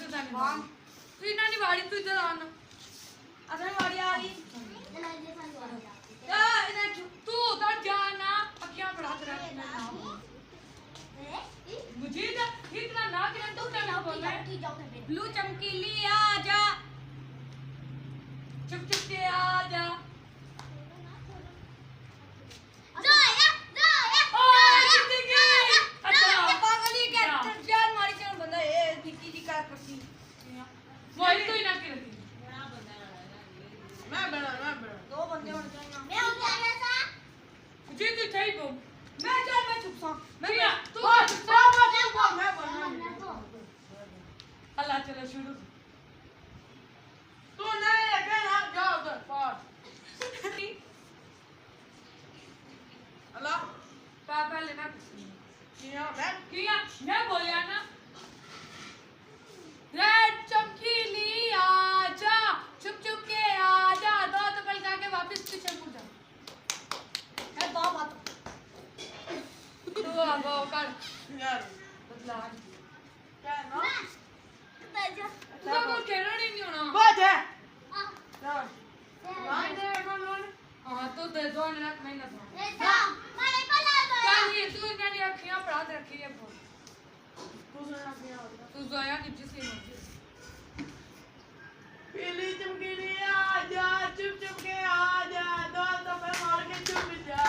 तू इतना नहीं बाड़ी तू इधर आना अगर बाड़ी आ रही तू उधर जाना पक्कियां पढ़ा तेरा मुझे इतना ना करे तू क्या ना बोल रहा है ब्लू चमकीली आजा चुप चुप के आजा वही तो ही ना की रखी मैं बड़ा दो बंदे होने चाहिए मैं हो गया ऐसा जी तू सही बोल मैं चल मैं चुप सा मैं तू चुप सा मैं बोल अल्लाह चलो शुरू तू नहीं अगेन आप जाओ उधर पास अल्लाह पापा लेना किया मैं बोलिया ना रेड चमकीली आजा चुप चुप के आजा दो तो पलटा के वापस किचन को जा है बाबा तो अब कर यार बदला क्या है ना तो को खेलना नहीं होना बात है हां दे बोल हां तो दे दो ना महीना दे जा मारे को ला दो क्या ये तू इतनी अखियां पढ़ा रखी है तू जोया की जिसकी मर्जी पीली चमकीली आजा चुप चुप के आजा दो तो पे मार के चुप जा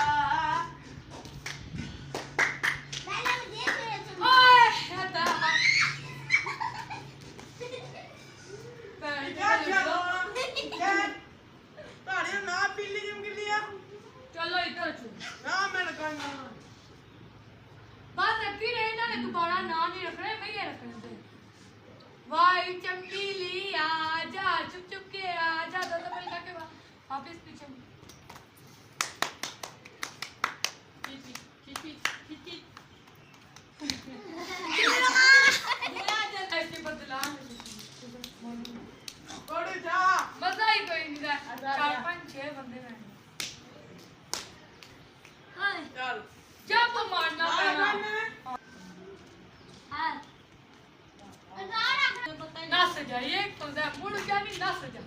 मैंने मुझे सुन ओए हटा क्या तारे ना पीली चमकीली आ चलो इधर चल ना मैं लगाऊंगा बात रखी रही ना तू बड़ा नाम नहीं रख रहे मैं ये रख रहे थे वाई चमकीली आजा चुप चुप के आजा दो तो पलटा के वापस पीछे ऐसे बदला मजा ही कोई नहीं था 4-5-6 बंदे हैं चल जब मारना ना सजा एक तो मुड़ जानी ना सजा